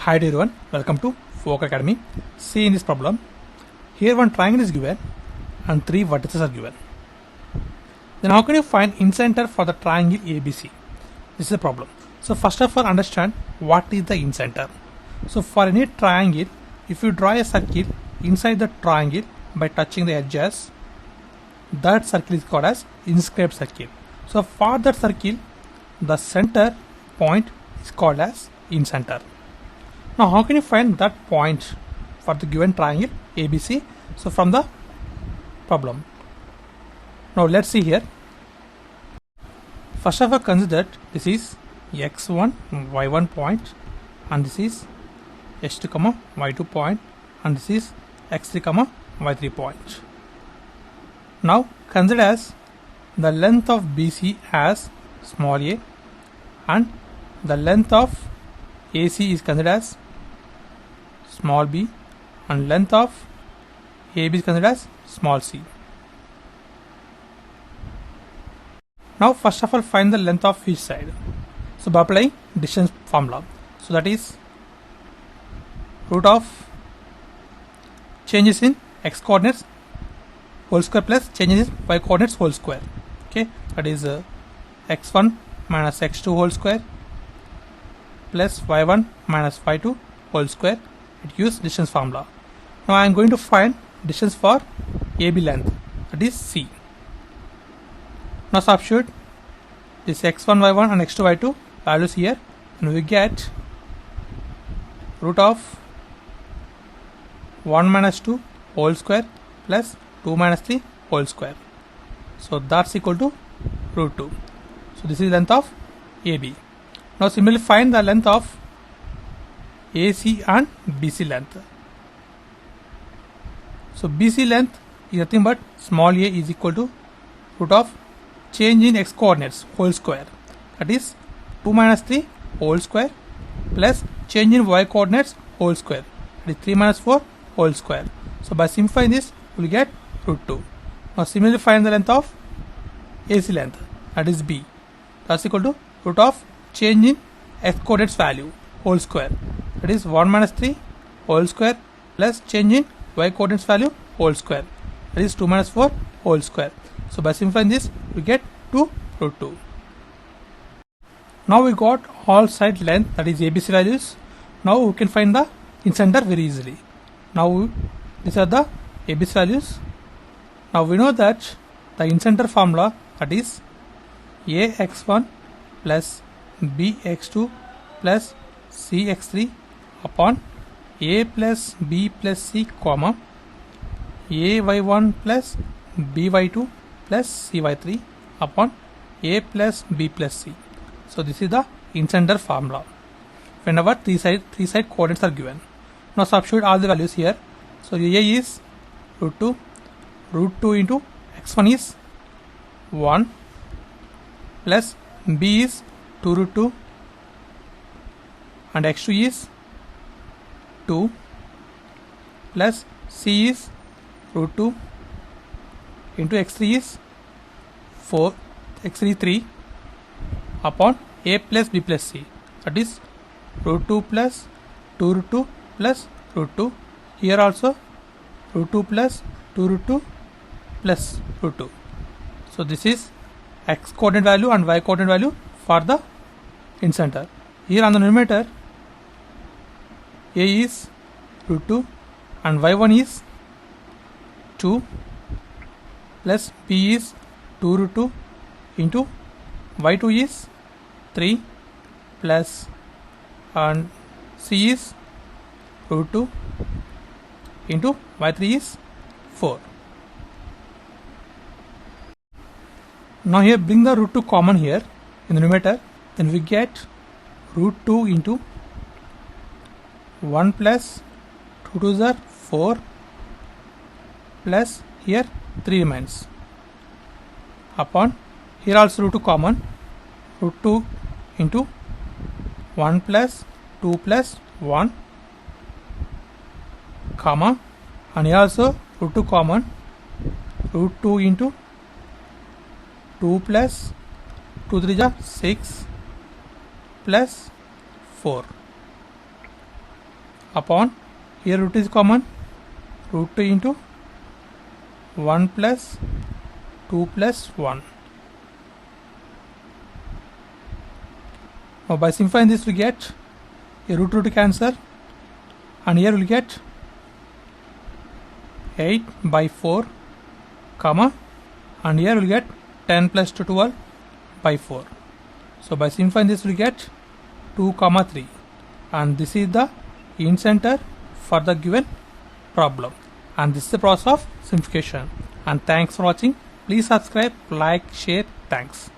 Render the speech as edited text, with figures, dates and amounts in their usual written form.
Hi everyone, welcome to Folk Academy. See in this problem, here one triangle is given and three vertices are given. Then how can you find incenter for the triangle ABC? This is the problem. So first of all, understand what is the incenter. So for any triangle, if you draw a circle inside the triangle by touching the edges, that circle is called as inscribed circle. So for that circle, the center point is called as incenter. Now how can you find that point for the given triangle ABC? So from the problem. Now let's see here. First of all, consider this is x1 y1 point and this is x2 comma y2 point and this is x3 comma y3 point. Now consider as the length of BC as small a and the length of AC is considered as small b and length of AB is considered as small c. Now first of all, find the length of each side. So by applying distance formula, so that is root of changes in x coordinates whole square plus changes in y coordinates whole square. Okay, that is x1 minus x2 whole square plus y1 minus y2 whole square. It gives distance formula. Now I am going to find distance for AB length, that is C. Now substitute this x1 y1 and x2 y2 values here and we get root of 1 minus 2 whole square plus 2 minus 3 whole square. So that's equal to root 2. So this is length of AB. Now similarly find the length of AC and BC length. So BC length is nothing but small a is equal to root of change in x coordinates whole square, that is 2 minus 3 whole square plus change in y coordinates whole square, that is 3 minus 4 whole square. So by simplifying this we will get root 2. Now similarly find the length of AC length, that is B, that's equal to root of change in x coordinates value whole square, that is 1 minus 3 whole square plus change in y coordinates value whole square, that is 2 minus 4 whole square. So by simplifying this we get 2 root 2. Now we got all side length, that is ABC values. Now we can find the incenter very easily. Now these are the ABC values. Now we know that the incenter formula, that is ax1 plus bx2 plus cx3 upon a plus b plus c comma ay1 plus by2 plus cy3 upon a plus b plus c. So this is the incenter formula whenever three side coordinates are given. Now substitute all the values here. So a is root 2 into x1 is 1 plus b is 2 root 2 and x2 is 2 plus c is root 2 into x3 is 4, x3 3 upon a plus b plus c, that is root 2 plus 2 root 2 plus root 2. Here also root 2 plus 2 root 2 plus root 2. So this is x coordinate value and y coordinate value for the incenter. Here on the numerator a is root 2 and y1 is 2 plus b is 2 root 2 into y2 is 3 plus and c is root 2 into y3 is 4. Now here bring the root 2 common here in the numerator, then we get root 2 into 1 plus 2 2s are 4 plus here 3 remains upon here also root 2 common, root 2 into 1 plus 2 plus 1 comma and here also root 2 common, root 2 into 2 plus 2 3 is 6 plus 4. upon, here root is common, root 2 into 1 plus 2 plus 1. Now by simplifying this we get a root cancel, and here we will get 8 by 4 comma, and here we will get 10 plus 2 12 by 4. So by simplifying this we get 2 comma 3, and this is the incenter for the given problem, and this is the process of simplification. And thanks for watching. Please subscribe, like, share. Thanks.